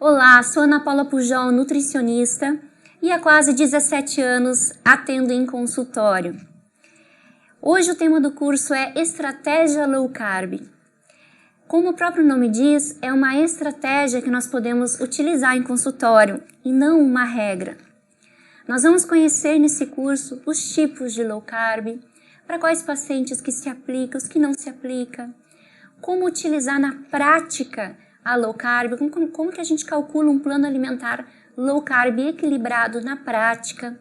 Olá, sou Ana Paula Pujol, nutricionista, e há quase 17 anos atendo em consultório. Hoje o tema do curso é Estratégia Low Carb. Como o próprio nome diz, é uma estratégia que nós podemos utilizar em consultório e não uma regra. Nós vamos conhecer nesse curso os tipos de low carb, para quais pacientes que se aplica, os que não se aplica, como utilizar na prática a low carb, como que a gente calcula um plano alimentar low carb equilibrado na prática.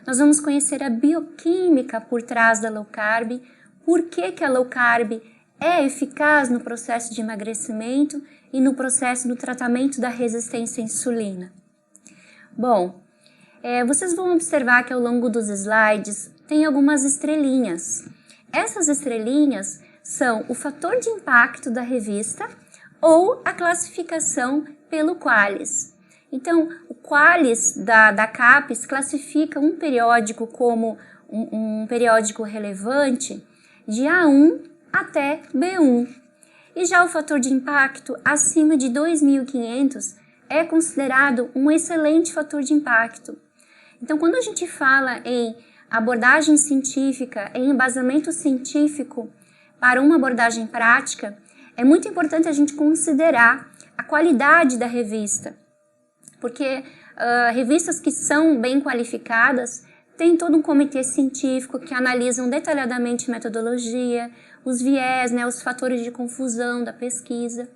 Nós vamos conhecer a bioquímica por trás da low carb, por que a low carb é eficaz no processo de emagrecimento e no processo do tratamento da resistência à insulina. Bom, vocês vão observar que ao longo dos slides tem algumas estrelinhas. Essas estrelinhas são o fator de impacto da revista ou a classificação pelo Qualis. Então, o Qualis da CAPES classifica um periódico como um periódico relevante de A1 até B1. E já o fator de impacto acima de 2.500 é considerado um excelente fator de impacto. Então, quando a gente fala em abordagem científica, em embasamento científico para uma abordagem prática, é muito importante a gente considerar a qualidade da revista, porque revistas que são bem qualificadas têm todo um comitê científico que analisam detalhadamente metodologia, os viés, os fatores de confusão da pesquisa.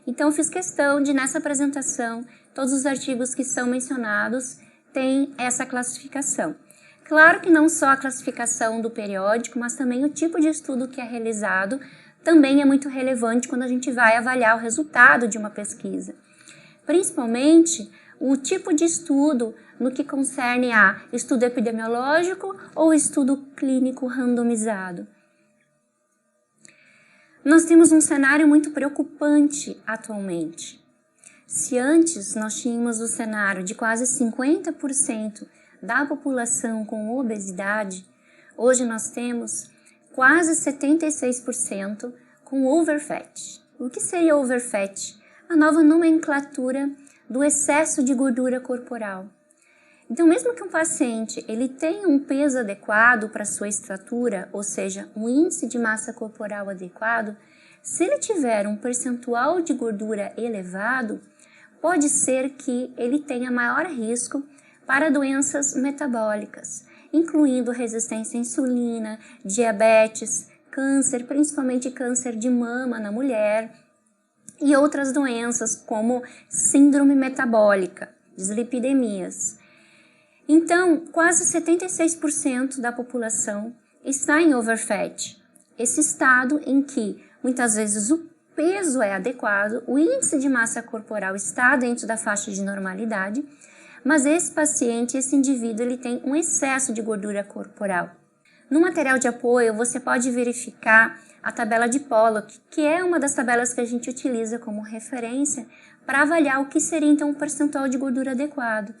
Então, eu fiz questão de, nessa apresentação, todos os artigos que são mencionados têm essa classificação. Claro que não só a classificação do periódico, mas também o tipo de estudo que é realizado também é muito relevante quando a gente vai avaliar o resultado de uma pesquisa. Principalmente o tipo de estudo no que concerne a estudo epidemiológico ou estudo clínico randomizado. Nós temos um cenário muito preocupante atualmente. Se antes nós tínhamos o cenário de quase 50% da população com obesidade, hoje nós temos quase 76% com overfat. O que seria overfat? A nova nomenclatura do excesso de gordura corporal. Então, mesmo que um paciente ele tenha um peso adequado para sua estatura, ou seja, um índice de massa corporal adequado, se ele tiver um percentual de gordura elevado, pode ser que ele tenha maior risco para doenças metabólicas, incluindo resistência à insulina, diabetes, câncer, principalmente câncer de mama na mulher, e outras doenças como síndrome metabólica, dislipidemias. Então, quase 76% da população está em overfat, esse estado em que muitas vezes o peso é adequado, o índice de massa corporal está dentro da faixa de normalidade, mas esse paciente, esse indivíduo, ele tem um excesso de gordura corporal. No material de apoio, você pode verificar a tabela de Pollock, que é uma das tabelas que a gente utiliza como referência para avaliar o que seria então um percentual de gordura adequado.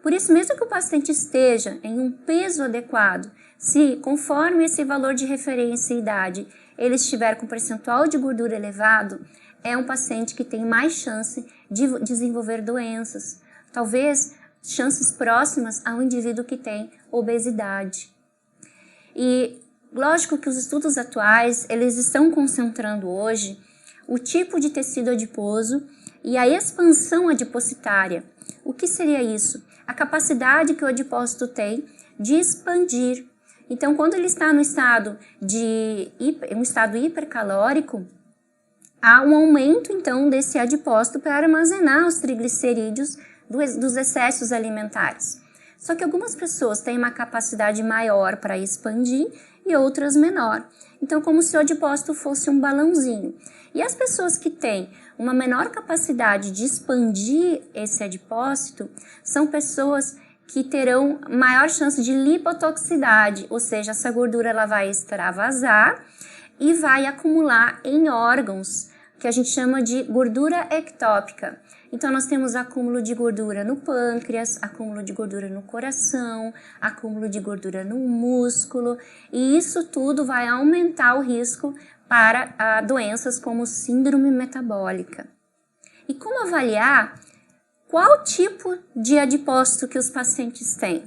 Por isso, mesmo que o paciente esteja em um peso adequado, se conforme esse valor de referência e idade, ele estiver com percentual de gordura elevado, é um paciente que tem mais chance de desenvolver doenças, talvez chances próximas ao indivíduo que tem obesidade. E lógico que os estudos atuais, eles estão concentrando hoje o tipo de tecido adiposo e a expansão adipocitária. O que seria isso? A capacidade que o adipócito tem de expandir. Então, quando ele está no estado hipercalórico, há um aumento então desse adipócito para armazenar os triglicerídeos dos excessos alimentares. Só que algumas pessoas têm uma capacidade maior para expandir e outras menor. Então, como se o adipócito fosse um balãozinho. E as pessoas que têm uma menor capacidade de expandir esse adipócito são pessoas que terão maior chance de lipotoxicidade, ou seja, essa gordura ela vai extravasar e vai acumular em órgãos, que a gente chama de gordura ectópica. Então, nós temos acúmulo de gordura no pâncreas, acúmulo de gordura no coração, acúmulo de gordura no músculo, e isso tudo vai aumentar o risco para doenças como síndrome metabólica. E como avaliar Qual tipo de adipócito que os pacientes têm?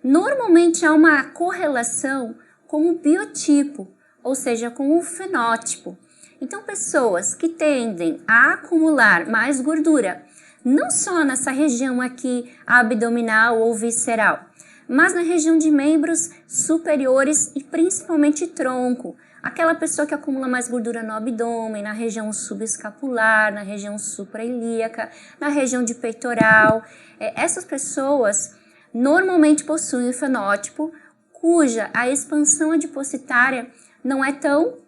Normalmente há uma correlação com o biotipo, ou seja, com o fenótipo. Então, pessoas que tendem a acumular mais gordura, não só nessa região aqui abdominal ou visceral, mas na região de membros superiores e principalmente tronco. Aquela pessoa que acumula mais gordura no abdômen, na região subescapular, na região suprailíaca, na região de peitoral. Essas pessoas normalmente possuem um fenótipo cuja a expansão adipocitária não é tão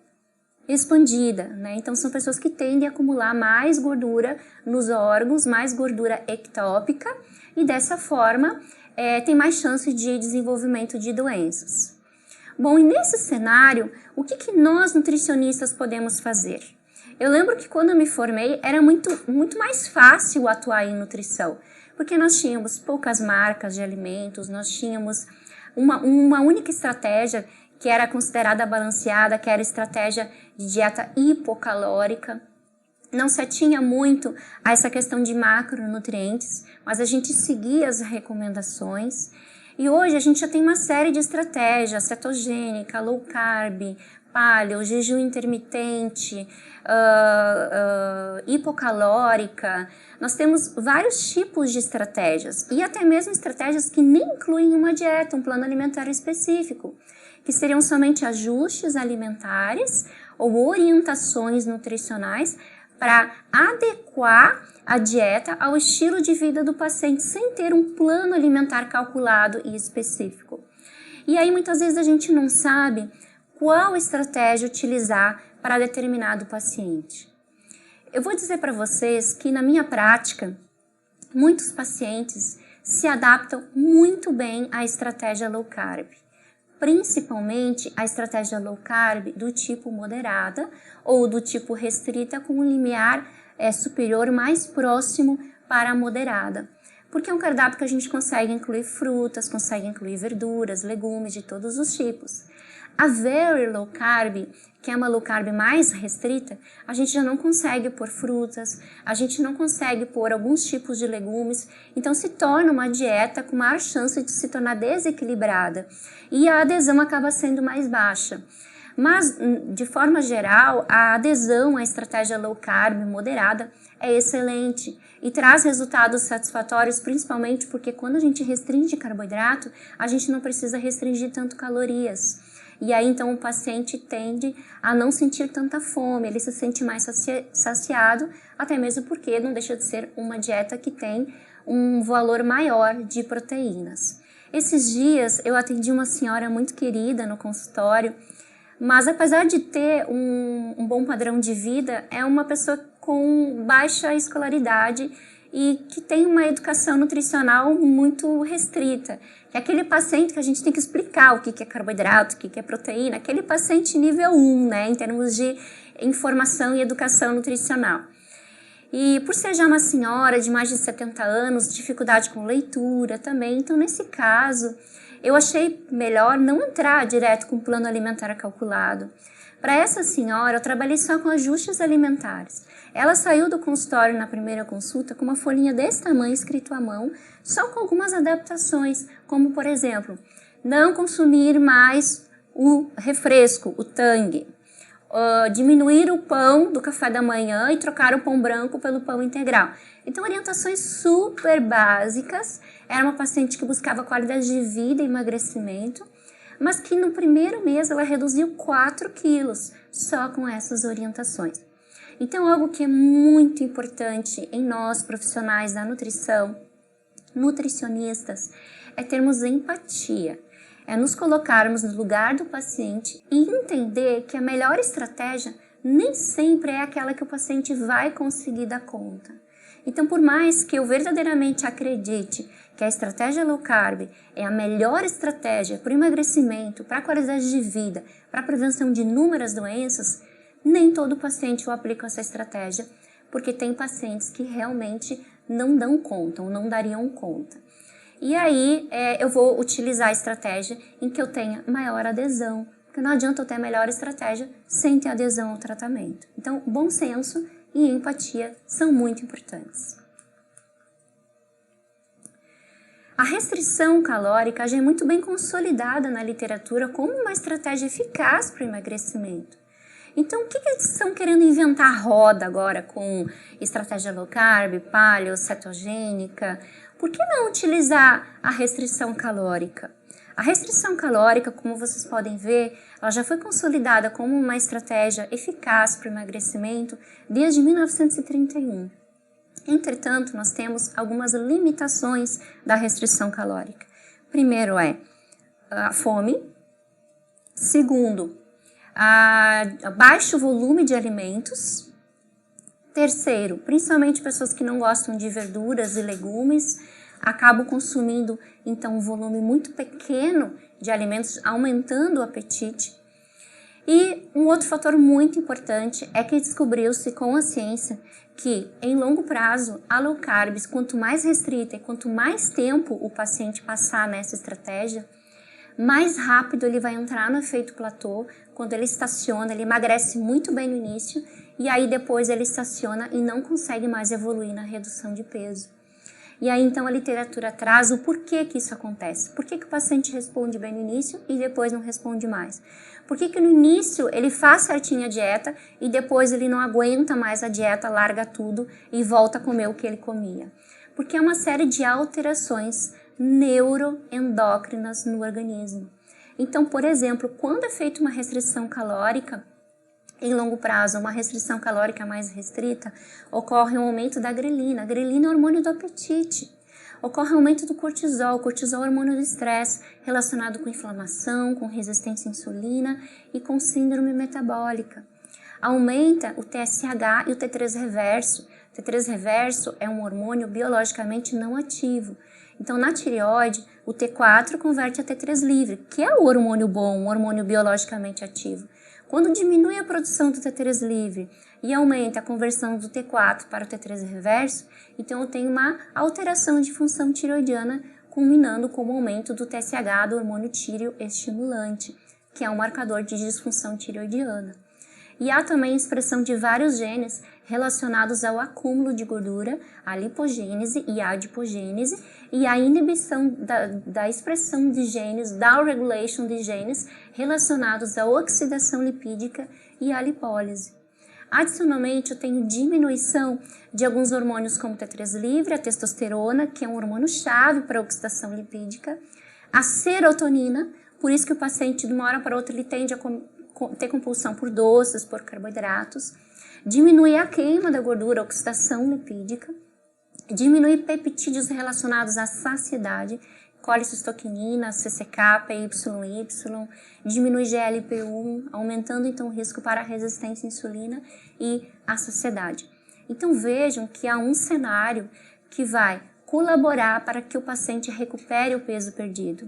expandida, né? Então são pessoas que tendem a acumular mais gordura nos órgãos, mais gordura ectópica e dessa forma tem mais chance de desenvolvimento de doenças. Bom, e nesse cenário, o que nós nutricionistas podemos fazer? Eu lembro que quando eu me formei era muito mais fácil atuar em nutrição, porque nós tínhamos poucas marcas de alimentos, nós tínhamos uma única estratégia que era considerada balanceada, que era a estratégia de dieta hipocalórica. Não se atinha muito a essa questão de macronutrientes, mas a gente seguia as recomendações. E hoje a gente já tem uma série de estratégias, cetogênica, low carb, paleo, jejum intermitente, hipocalórica. Nós temos vários tipos de estratégias e até mesmo estratégias que nem incluem uma dieta, um plano alimentar específico, que seriam somente ajustes alimentares ou orientações nutricionais para adequar a dieta ao estilo de vida do paciente, sem ter um plano alimentar calculado e específico. E aí muitas vezes a gente não sabe qual estratégia utilizar para determinado paciente. Eu vou dizer para vocês que na minha prática, muitos pacientes se adaptam muito bem à estratégia low carb, principalmente a estratégia low carb do tipo moderada ou do tipo restrita com um limiar superior mais próximo para a moderada. Porque é um cardápio que a gente consegue incluir frutas, consegue incluir verduras, legumes de todos os tipos. A very low carb, que é uma low carb mais restrita, a gente já não consegue pôr frutas, a gente não consegue pôr alguns tipos de legumes, então se torna uma dieta com maior chance de se tornar desequilibrada e a adesão acaba sendo mais baixa. Mas, de forma geral, a adesão à estratégia low carb moderada é excelente e traz resultados satisfatórios, principalmente porque quando a gente restringe carboidrato, a gente não precisa restringir tanto calorias. E aí, então, o paciente tende a não sentir tanta fome, ele se sente mais saciado, até mesmo porque não deixa de ser uma dieta que tem um valor maior de proteínas. Esses dias, eu atendi uma senhora muito querida no consultório, mas apesar de ter um bom padrão de vida, é uma pessoa com baixa escolaridade e que tem uma educação nutricional muito restrita. É aquele paciente que a gente tem que explicar o que é carboidrato, o que é proteína, aquele paciente nível 1, né, em termos de informação e educação nutricional. E por ser já uma senhora de mais de 70 anos, dificuldade com leitura também, então nesse caso eu achei melhor não entrar direto com o plano alimentar calculado. Para essa senhora, eu trabalhei só com ajustes alimentares. Ela saiu do consultório na primeira consulta com uma folhinha desse tamanho escrito à mão, só com algumas adaptações, como por exemplo, não consumir mais o refresco, o Tang, diminuir o pão do café da manhã e trocar o pão branco pelo pão integral. Então, orientações super básicas. Era uma paciente que buscava qualidade de vida e emagrecimento, mas que no primeiro mês ela reduziu 4 quilos só com essas orientações. Então, algo que é muito importante em nós, profissionais da nutrição, nutricionistas, é termos empatia. É nos colocarmos no lugar do paciente e entender que a melhor estratégia nem sempre é aquela que o paciente vai conseguir dar conta. Então, por mais que eu verdadeiramente acredite que a estratégia low carb é a melhor estratégia para o emagrecimento, para a qualidade de vida, para a prevenção de inúmeras doenças, nem todo paciente eu aplico essa estratégia, porque tem pacientes que realmente não dão conta ou não dariam conta. E aí eu vou utilizar a estratégia em que eu tenha maior adesão, porque não adianta eu ter a melhor estratégia sem ter adesão ao tratamento. Então, bom senso e empatia são muito importantes. A restrição calórica já é muito bem consolidada na literatura como uma estratégia eficaz para o emagrecimento. Então, o que eles estão querendo inventar a roda agora com estratégia low carb, paleo, cetogênica? Por que não utilizar a restrição calórica? A restrição calórica, como vocês podem ver, ela já foi consolidada como uma estratégia eficaz para o emagrecimento desde 1931. Entretanto, nós temos algumas limitações da restrição calórica. Primeiro é a fome. Segundo, baixo volume de alimentos. Terceiro, principalmente pessoas que não gostam de verduras e legumes, acabam consumindo então um volume muito pequeno de alimentos, aumentando o apetite. E um outro fator muito importante é que descobriu-se com a ciência que, em longo prazo, a low carb, quanto mais restrita e quanto mais tempo o paciente passar nessa estratégia, mais rápido ele vai entrar no efeito platô. Quando ele estaciona, ele emagrece muito bem no início e aí depois ele estaciona e não consegue mais evoluir na redução de peso. E aí então a literatura traz o porquê que isso acontece. Por que o paciente responde bem no início e depois não responde mais? Por que no início ele faz certinho a dieta e depois ele não aguenta mais a dieta, larga tudo e volta a comer o que ele comia? Porque é uma série de alterações neuroendócrinas no organismo. Então, por exemplo, quando é feita uma restrição calórica, em longo prazo, uma restrição calórica mais restrita, ocorre um aumento da grelina. A grelina é o hormônio do apetite. Ocorre um aumento do cortisol. O cortisol é o hormônio do estresse, relacionado com inflamação, com resistência à insulina e com síndrome metabólica. Aumenta o TSH e o T3 reverso. O T3 reverso é um hormônio biologicamente não ativo. Então, na tireoide, o T4 converte a T3 livre, que é o hormônio bom, um hormônio biologicamente ativo. Quando diminui a produção do T3 livre e aumenta a conversão do T4 para o T3 reverso, então eu tenho uma alteração de função tireoidiana, culminando com o aumento do TSH, do hormônio tireoestimulante, que é um marcador de disfunção tireoidiana. E há também expressão de vários genes relacionados ao acúmulo de gordura, a lipogênese e a adipogênese, e a inibição da expressão de genes, downregulation de genes relacionados à oxidação lipídica e à lipólise. Adicionalmente, eu tenho diminuição de alguns hormônios como o T3 livre, a testosterona, que é um hormônio-chave para a oxidação lipídica, a serotonina, por isso que o paciente, de uma hora para outra, ele tende a ter compulsão por doces, por carboidratos, diminui a queima da gordura, a oxidação lipídica, diminui peptídeos relacionados à saciedade, colicistoquinina, CCK, PYY, diminui GLP-1, aumentando então o risco para a resistência à insulina e à saciedade. Então vejam que há um cenário que vai colaborar para que o paciente recupere o peso perdido.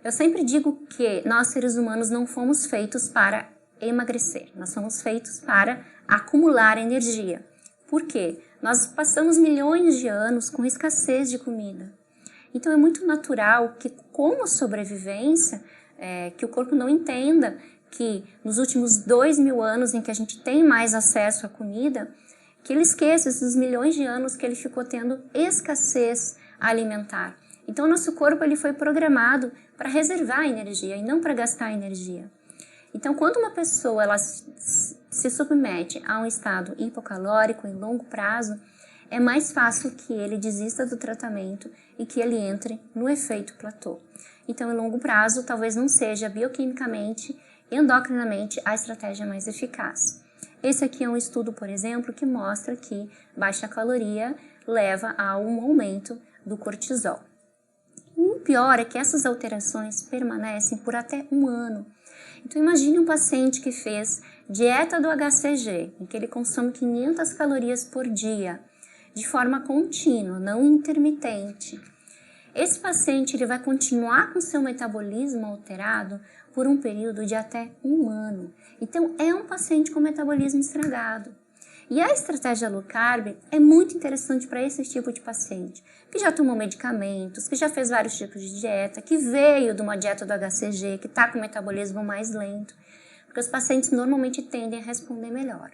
Eu sempre digo que nós seres humanos não fomos feitos para emagrecer, nós somos feitos para acumular energia. Por quê? Nós passamos milhões de anos com escassez de comida. Então é muito natural que, como sobrevivência, que o corpo não entenda que nos últimos 2000 anos em que a gente tem mais acesso à comida, que ele esqueça esses milhões de anos que ele ficou tendo escassez alimentar. Então, o nosso corpo ele foi programado para reservar energia e não para gastar energia. Então, quando uma pessoa ela se submete a um estado hipocalórico em longo prazo, é mais fácil que ele desista do tratamento e que ele entre no efeito platô. Então, em longo prazo, talvez não seja bioquimicamente, endocrinamente, a estratégia mais eficaz. Esse aqui é um estudo, por exemplo, que mostra que baixa caloria leva a um aumento do cortisol. O pior é que essas alterações permanecem por até um ano. Então imagine um paciente que fez dieta do HCG, em que ele consome 500 calorias por dia, de forma contínua, não intermitente. Esse paciente ele vai continuar com seu metabolismo alterado por um período de até um ano. Então é um paciente com metabolismo estragado. E a estratégia low carb é muito interessante para esse tipo de paciente, que já tomou medicamentos, que já fez vários tipos de dieta, que veio de uma dieta do HCG, que está com o metabolismo mais lento, porque os pacientes normalmente tendem a responder melhor.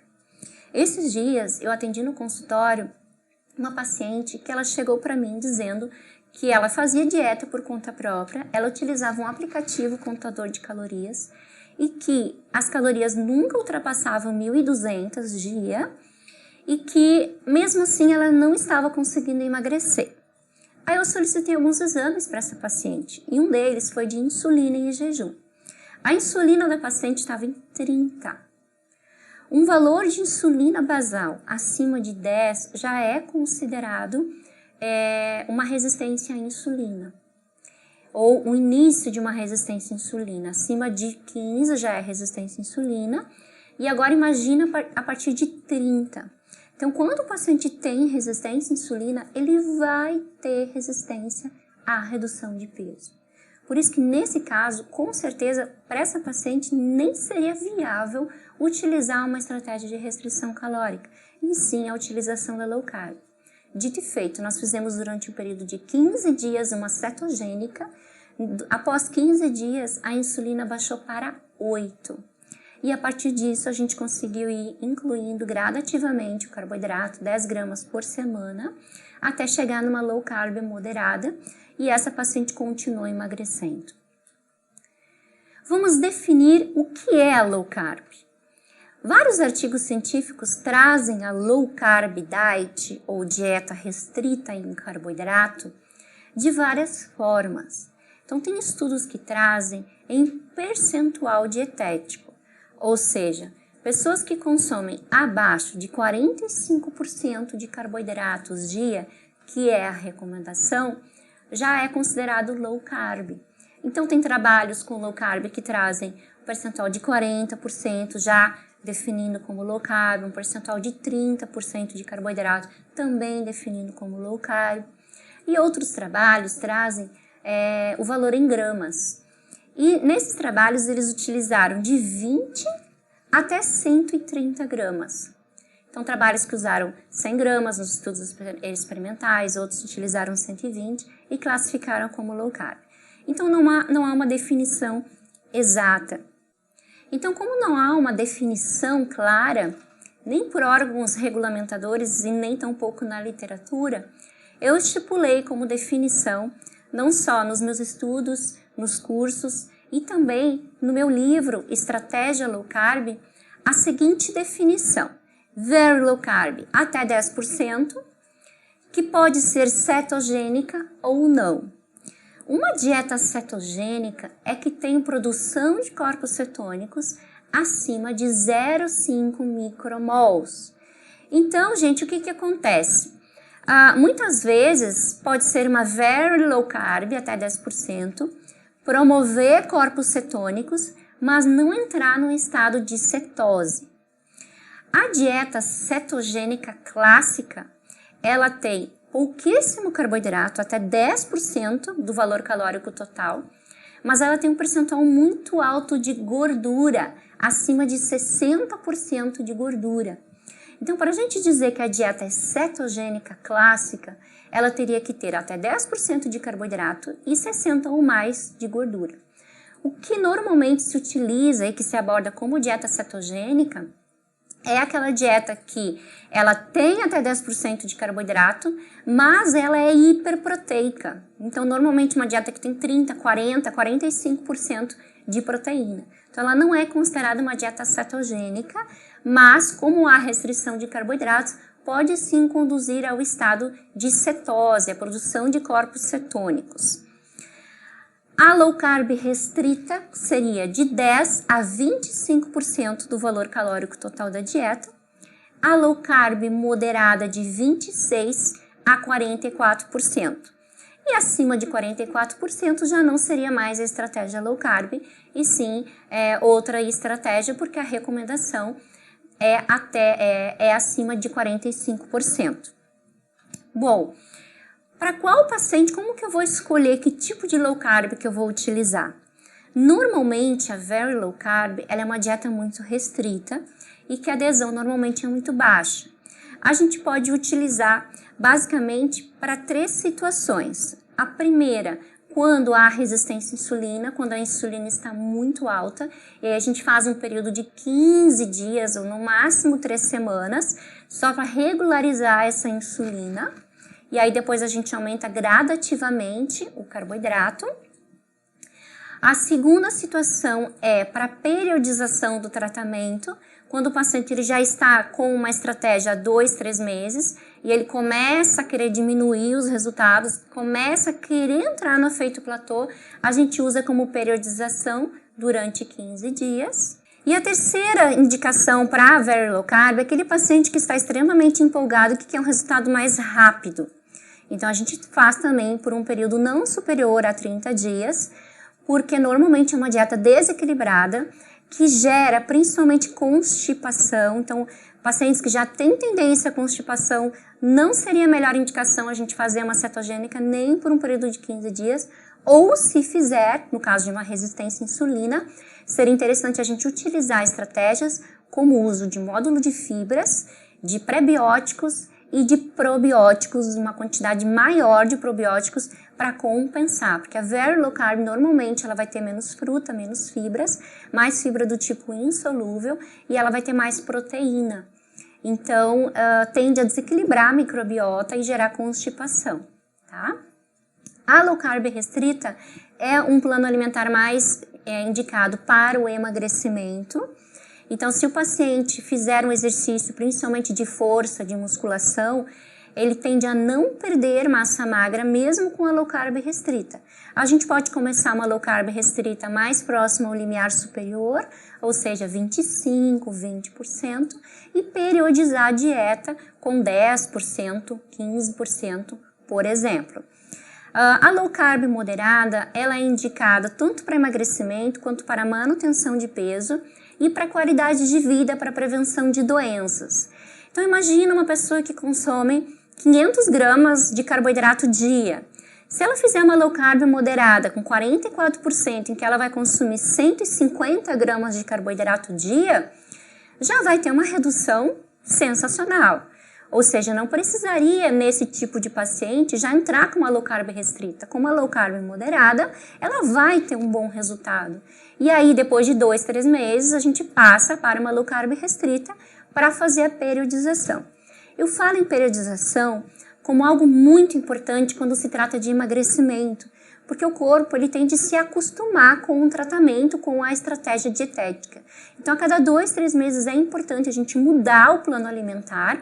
Esses dias eu atendi no consultório uma paciente que ela chegou para mim dizendo que ela fazia dieta por conta própria, ela utilizava um aplicativo contador de calorias e que as calorias nunca ultrapassavam 1.200 dia e que mesmo assim ela não estava conseguindo emagrecer. Aí eu solicitei alguns exames para essa paciente e um deles foi de insulina em jejum. A insulina da paciente estava em 30. Um valor de insulina basal acima de 10 já é considerado uma resistência à insulina, ou o início de uma resistência à insulina. Acima de 15 já é resistência à insulina, e agora imagina a partir de 30. Então, quando o paciente tem resistência à insulina, ele vai ter resistência à redução de peso. Por isso que nesse caso, com certeza, para essa paciente nem seria viável utilizar uma estratégia de restrição calórica, e sim a utilização da low carb. Dito e feito, nós fizemos durante um período de 15 dias uma cetogênica. Após 15 dias, a insulina baixou para 8. E a partir disso, a gente conseguiu ir incluindo gradativamente o carboidrato, 10 gramas por semana, até chegar numa low carb moderada, e essa paciente continuou emagrecendo. Vamos definir o que é a low carb. Vários artigos científicos trazem a low carb diet ou dieta restrita em carboidrato de várias formas. Então, tem estudos que trazem em percentual dietético, ou seja, pessoas que consomem abaixo de 45% de carboidratos dia, que é a recomendação, já é considerado low carb. Então, tem trabalhos com low carb que trazem um percentual de 40%, já definindo como low carb, um percentual de 30% de carboidrato, também definindo como low carb. E outros trabalhos trazem o valor em gramas. E nesses trabalhos eles utilizaram de 20 até 130 gramas. Então, trabalhos que usaram 100 gramas nos estudos experimentais, outros utilizaram 120 e classificaram como low carb. Então, não há uma definição exata. Então, como não há uma definição clara, nem por órgãos regulamentadores e nem tampouco na literatura, eu estipulei como definição, não só nos meus estudos, nos cursos e também no meu livro Estratégia Low Carb, a seguinte definição: Very Low Carb até 10%, que pode ser cetogênica ou não. Uma dieta cetogênica é que tem produção de corpos cetônicos acima de 0,5 micromols. Então, gente, o que acontece? Muitas vezes pode ser uma very low carb, até 10%, promover corpos cetônicos, mas não entrar no estado de cetose. A dieta cetogênica clássica, ela tem pouquíssimo carboidrato, até 10% do valor calórico total, mas ela tem um percentual muito alto de gordura, acima de 60% de gordura. Então, para a gente dizer que a dieta é cetogênica clássica, ela teria que ter até 10% de carboidrato e 60% ou mais de gordura. O que normalmente se utiliza e que se aborda como dieta cetogênica é aquela dieta que ela tem até 10% de carboidrato, mas ela é hiperproteica. Então, normalmente uma dieta que tem 30%, 40%, 45% de proteína. Então, ela não é considerada uma dieta cetogênica, mas como há restrição de carboidratos, pode sim conduzir ao estado de cetose, a produção de corpos cetônicos. A low carb restrita seria de 10 a 25% do valor calórico total da dieta. A low carb moderada de 26 a 44%. E acima de 44% já não seria mais a estratégia low carb, e sim outra estratégia, porque a recomendação é acima de 45%. Bom, para qual paciente, como que eu vou escolher que tipo de low carb que eu vou utilizar? Normalmente, a very low carb ela é uma dieta muito restrita e que a adesão normalmente é muito baixa. A gente pode utilizar basicamente para 3 situações. A primeira, quando há resistência à insulina, quando a insulina está muito alta, e aí a gente faz um período de 15 dias ou no máximo 3 semanas, só para regularizar essa insulina. e aí depois a gente aumenta gradativamente o carboidrato. A segunda situação é para periodização do tratamento, quando o paciente ele já está com uma estratégia há 2, 3 meses e ele começa a querer diminuir os resultados, começa a querer entrar no efeito platô, a gente usa como periodização durante 15 dias. E a terceira indicação para Very Low Carb é aquele paciente que está extremamente empolgado, que quer um resultado mais rápido. Então a gente faz também por um período não superior a 30 dias, porque normalmente é uma dieta desequilibrada, que gera principalmente constipação. Então, pacientes que já têm tendência à constipação, não seria a melhor indicação a gente fazer uma cetogênica nem por um período de 15 dias, ou se fizer, no caso de uma resistência à insulina, seria interessante a gente utilizar estratégias como o uso de módulo de fibras, de prebióticos e de probióticos, uma quantidade maior de probióticos para compensar, porque a Very Low Carb normalmente ela vai ter menos fruta, menos fibras, mais fibra do tipo insolúvel e ela vai ter mais proteína. Então, tende a desequilibrar a microbiota e gerar constipação, tá? A Low Carb restrita é um plano alimentar mais indicado para o emagrecimento. Então, se o paciente fizer um exercício, principalmente de força, de musculação, ele tende a não perder massa magra, mesmo com a low carb restrita. A gente pode começar uma low carb restrita mais próxima ao limiar superior, ou seja, 25%, 20%, e periodizar a dieta com 10%, 15%, por exemplo. A low carb moderada, ela é indicada tanto para emagrecimento quanto para manutenção de peso e para qualidade de vida, para prevenção de doenças. Então imagina uma pessoa que consome 500 gramas de carboidrato dia. Se ela fizer uma low carb moderada com 44%, em que ela vai consumir 150 gramas de carboidrato dia, já vai ter uma redução sensacional. Ou seja, não precisaria nesse tipo de paciente já entrar com uma low carb restrita. Com uma low carb moderada, ela vai ter um bom resultado. E aí, depois de 2, 3 meses, a gente passa para uma low carb restrita para fazer a periodização. Eu falo em periodização como algo muito importante quando se trata de emagrecimento, porque o corpo ele tende a se acostumar com o tratamento, com a estratégia dietética. Então, a cada 2, 3 meses é importante a gente mudar o plano alimentar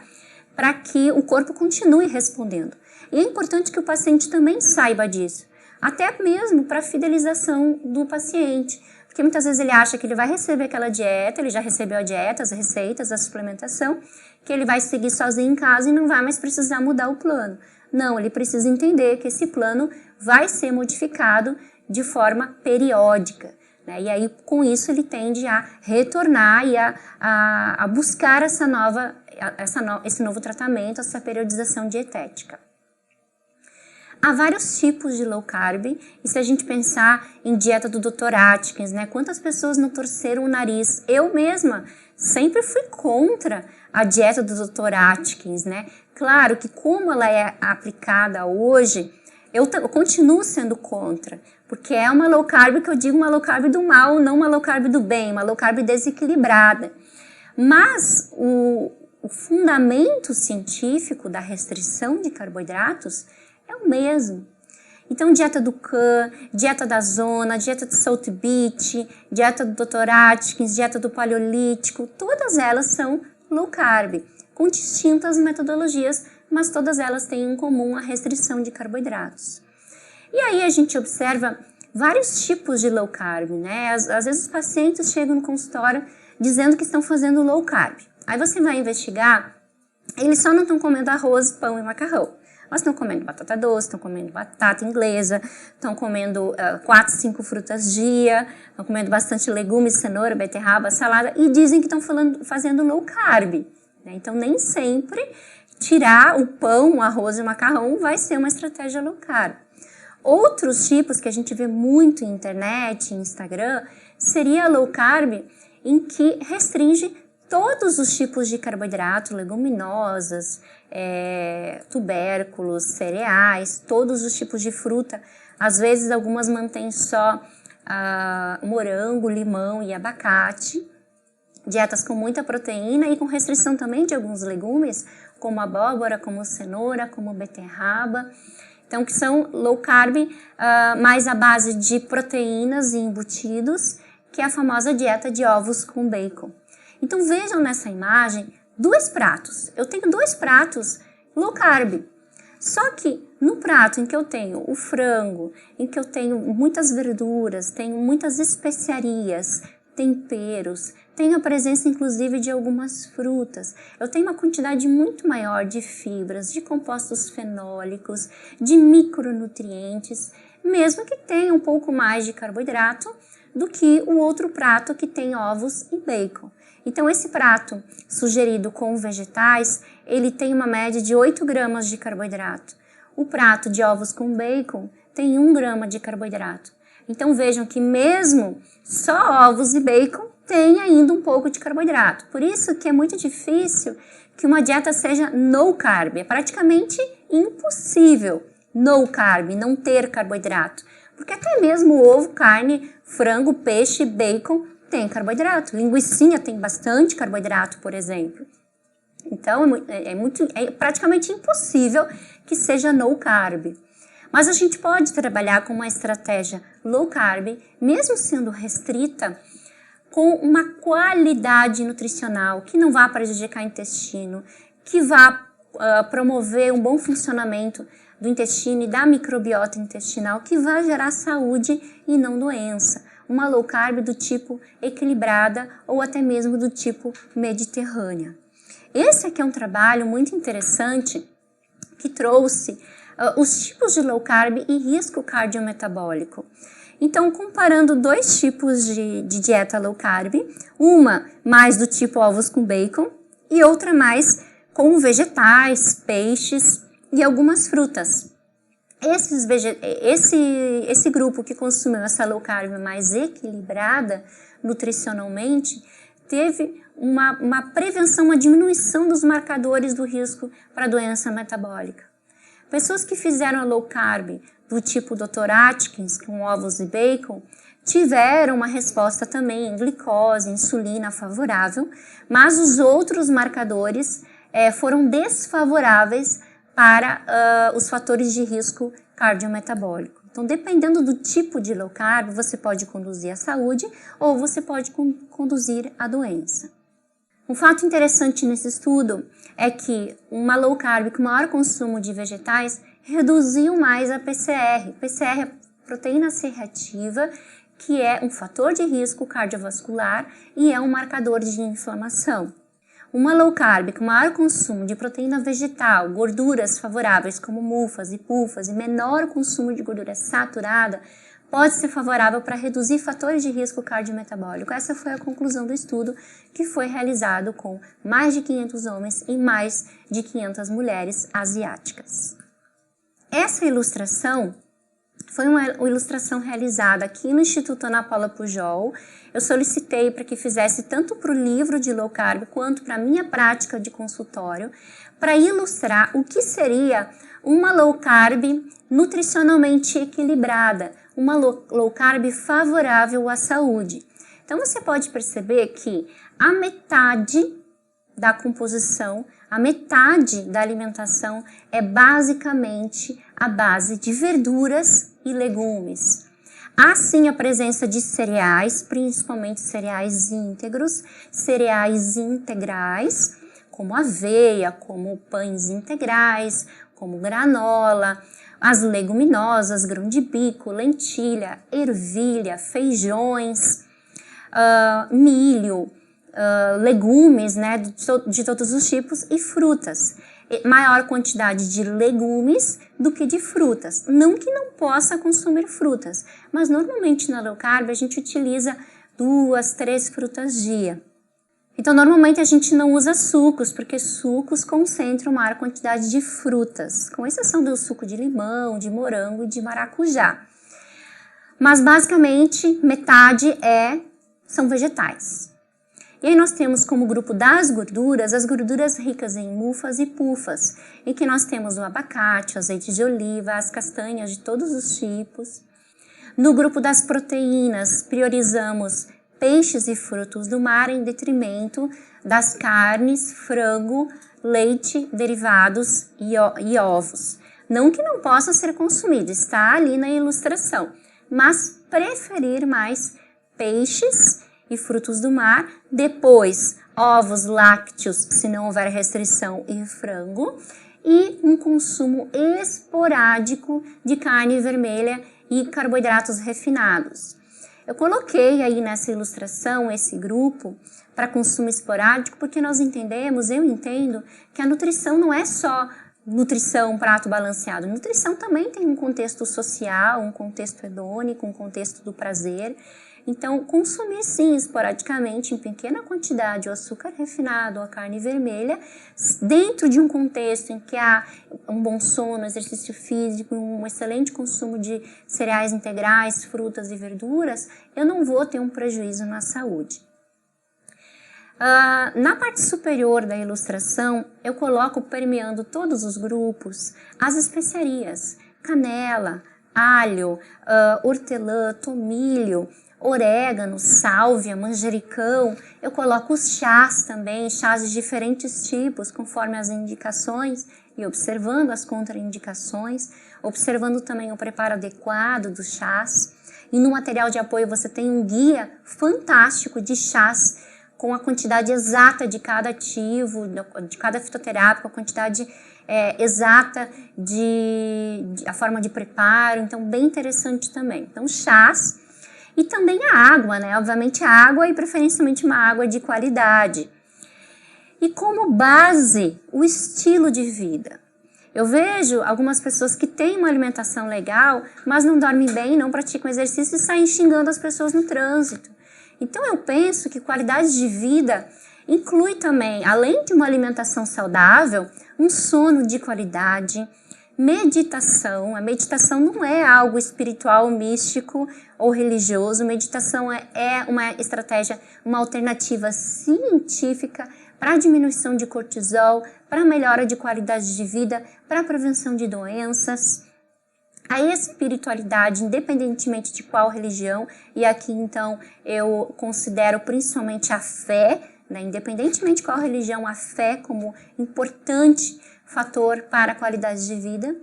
para que o corpo continue respondendo. E é importante que o paciente também saiba disso, até mesmo para a fidelização do paciente, porque muitas vezes ele acha que ele vai receber aquela dieta, ele já recebeu a dieta, as receitas, a suplementação, que ele vai seguir sozinho em casa e não vai mais precisar mudar o plano. Não, ele precisa entender que esse plano vai ser modificado de forma periódica, né? E aí, com isso, ele tende a retornar e a buscar esse novo tratamento, essa periodização dietética. Há vários tipos de low carb, e se a gente pensar em dieta do Dr. Atkins, né? Quantas pessoas não torceram o nariz? Eu mesma sempre fui contra a dieta do Dr. Atkins, né? Claro que como ela é aplicada hoje, eu continuo sendo contra, porque é uma low carb que eu digo uma low carb do mal, não uma low carb do bem, uma low carb desequilibrada. Mas o fundamento científico da restrição de carboidratos é o mesmo. Então, dieta do Kahn, dieta da Zona, dieta de Salt Beach, dieta do Dr. Atkins, dieta do Paleolítico, todas elas são low carb, com distintas metodologias, mas todas elas têm em comum a restrição de carboidratos. E aí a gente observa vários tipos de low carb, né? Às vezes os pacientes chegam no consultório dizendo que estão fazendo low carb. Aí você vai investigar, eles só não estão comendo arroz, pão e macarrão. Mas estão comendo batata doce, estão comendo batata inglesa, estão comendo 4, 5 frutas dia, estão comendo bastante legumes, cenoura, beterraba, salada e dizem que estão fazendo low carb, né? Então, nem sempre tirar o pão, o arroz e o macarrão vai ser uma estratégia low carb. Outros tipos que a gente vê muito em internet, em Instagram, seria low carb em que restringe todos os tipos de carboidrato, leguminosas, tubérculos, cereais, todos os tipos de fruta. Às vezes algumas mantêm só morango, limão e abacate. dietas com muita proteína e com restrição também de alguns legumes, como abóbora, como cenoura, como beterraba. Então, que são low carb, mais à base de proteínas e embutidos, que é a famosa dieta de ovos com bacon. Então, vejam nessa imagem 2 pratos. Eu tenho 2 pratos low carb. Só que no prato em que eu tenho o frango, em que eu tenho muitas verduras, tenho muitas especiarias, temperos, tenho a presença inclusive de algumas frutas, eu tenho uma quantidade muito maior de fibras, de compostos fenólicos, de micronutrientes, mesmo que tenha um pouco mais de carboidrato do que o outro prato que tem ovos e bacon. Então, esse prato sugerido com vegetais, ele tem uma média de 8 gramas de carboidrato. O prato de ovos com bacon tem 1 grama de carboidrato. Então, vejam que mesmo só ovos e bacon tem ainda um pouco de carboidrato. Por isso que é muito difícil que uma dieta seja no carb. É praticamente impossível no carb, não ter carboidrato. Porque até mesmo o ovo, carne, frango, peixe, bacon tem carboidrato. Linguicinha tem bastante carboidrato, por exemplo. Então, é praticamente impossível que seja no carb. Mas a gente pode trabalhar com uma estratégia low carb, mesmo sendo restrita, com uma qualidade nutricional que não vá prejudicar o intestino, que vá promover um bom funcionamento do intestino e da microbiota intestinal, que vai gerar saúde e não doença. Uma low carb do tipo equilibrada ou até mesmo do tipo mediterrânea. Esse aqui é um trabalho muito interessante que trouxe os tipos de low carb e risco cardiometabólico. Então, comparando 2 tipos de dieta low carb, uma mais do tipo ovos com bacon e outra mais com vegetais, peixes e algumas frutas. Esse grupo que consumiu essa low carb mais equilibrada nutricionalmente teve uma prevenção, uma diminuição dos marcadores do risco para doença metabólica. Pessoas que fizeram a low carb do tipo Dr. Atkins, com ovos e bacon, tiveram uma resposta também em glicose, insulina favorável, mas os outros marcadores foram desfavoráveis para os fatores de risco cardiometabólico. Então, dependendo do tipo de low carb, você pode conduzir à saúde ou você pode conduzir à doença. Um fato interessante nesse estudo é que uma low carb com maior consumo de vegetais reduziu mais a PCR. PCR é proteína C reativa, que é um fator de risco cardiovascular e é um marcador de inflamação. Uma low carb com maior consumo de proteína vegetal, gorduras favoráveis como mufas e pulfas e menor consumo de gordura saturada pode ser favorável para reduzir fatores de risco cardiometabólico. Essa foi a conclusão do estudo, que foi realizado com mais de 500 homens e mais de 500 mulheres asiáticas. Essa ilustração foi uma ilustração realizada aqui no Instituto Ana Paula Pujol. Eu solicitei para que fizesse tanto para o livro de low carb quanto para a minha prática de consultório, para ilustrar o que seria uma low carb nutricionalmente equilibrada, uma low carb favorável à saúde. Então você pode perceber que a metade da composição, a metade da alimentação é basicamente a base de verduras e legumes. Há sim a presença de cereais, principalmente cereais íntegros, cereais integrais, como aveia, como pães integrais, como granola, as leguminosas, grão de bico, lentilha, ervilha, feijões, milho, legumes, né, de todos os tipos e frutas. Maior quantidade de legumes do que de frutas. Não que não possa consumir frutas, mas normalmente na low carb a gente utiliza 2, 3 frutas dia. Então normalmente a gente não usa sucos, porque sucos concentram maior quantidade de frutas, com exceção do suco de limão, de morango e de maracujá. Mas basicamente metade são vegetais. E aí nós temos como grupo das gorduras, as gorduras ricas em mufas e pulfas, em que nós temos o abacate, o azeite de oliva, as castanhas de todos os tipos. No grupo das proteínas, priorizamos peixes e frutos do mar em detrimento das carnes, frango, leite, derivados e ovos. Não que não possa ser consumido, está ali na ilustração, mas preferir mais peixes e frutos do mar, depois ovos, lácteos, se não houver restrição, e frango, e um consumo esporádico de carne vermelha e carboidratos refinados. Eu coloquei aí nessa ilustração esse grupo para consumo esporádico porque nós entendemos, eu entendo, que a nutrição não é só nutrição, prato balanceado. Nutrição também tem um contexto social, um contexto hedônico, um contexto do prazer. Então, consumir sim, esporadicamente, em pequena quantidade, o açúcar refinado ou a carne vermelha, dentro de um contexto em que há um bom sono, exercício físico, um excelente consumo de cereais integrais, frutas e verduras, eu não vou ter um prejuízo na saúde. Na parte superior da ilustração, eu coloco, permeando todos os grupos, as especiarias, canela, alho, hortelã, tomilho, orégano, sálvia, manjericão. Eu coloco os chás também, chás de diferentes tipos, conforme as indicações e observando as contraindicações, observando também o preparo adequado dos chás. E no material de apoio você tem um guia fantástico de chás com a quantidade exata de cada ativo, de cada fitoterápico, a quantidade exata a forma de preparo, então bem interessante também. Então chás e também a água, né? Obviamente a água e preferencialmente uma água de qualidade. E como base, o estilo de vida. Eu vejo algumas pessoas que têm uma alimentação legal, mas não dormem bem, não praticam exercício e saem xingando as pessoas no trânsito. Então eu penso que qualidade de vida inclui também, além de uma alimentação saudável, um sono de qualidade, meditação. A meditação não é algo espiritual, místico ou religioso. Meditação é uma estratégia, uma alternativa científica para a diminuição de cortisol, para a melhora de qualidade de vida, para a prevenção de doenças. A espiritualidade, independentemente de qual religião, e aqui então eu considero principalmente a fé, né? Independentemente de qual religião, a fé como importante fator para a qualidade de vida.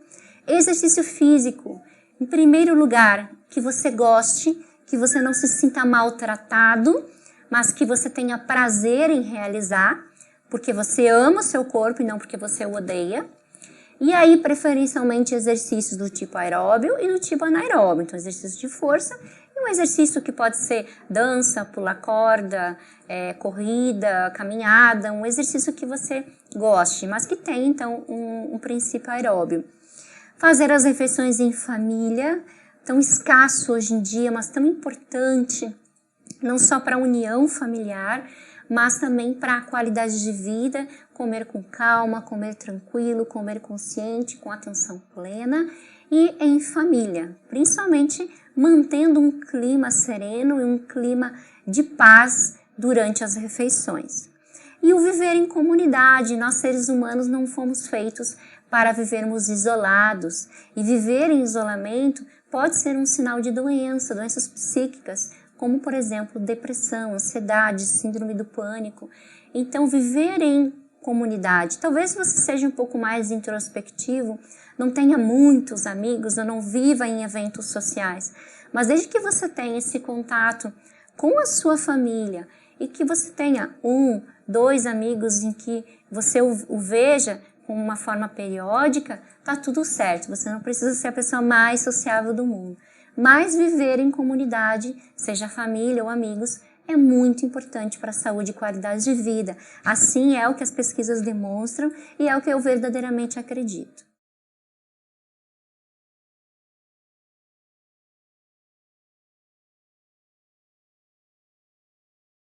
Exercício físico, em primeiro lugar, que você goste, que você não se sinta maltratado, mas que você tenha prazer em realizar, porque você ama o seu corpo e não porque você o odeia. E aí, preferencialmente, exercícios do tipo aeróbio e do tipo anaeróbio. Então, exercício de força e um exercício que pode ser dança, pular corda, corrida, caminhada, um exercício que você goste, mas que tem, então, um princípio aeróbio. Fazer as refeições em família, tão escasso hoje em dia, mas tão importante, não só para a união familiar, mas também para a qualidade de vida, comer com calma, comer tranquilo, comer consciente, com atenção plena e em família, principalmente mantendo um clima sereno e um clima de paz durante as refeições. E o viver em comunidade, nós seres humanos não fomos feitos para vivermos isolados, e viver em isolamento pode ser um sinal de doenças psíquicas, como, por exemplo, depressão, ansiedade, síndrome do pânico. Então, viver em comunidade, talvez você seja um pouco mais introspectivo, não tenha muitos amigos ou não viva em eventos sociais, mas desde que você tenha esse contato com a sua família e que você tenha 1, 2 amigos em que você o veja com uma forma periódica, tá tudo certo, você não precisa ser a pessoa mais sociável do mundo. Mas viver em comunidade, seja família ou amigos, é muito importante para a saúde e qualidade de vida. Assim é o que as pesquisas demonstram e é o que eu verdadeiramente acredito.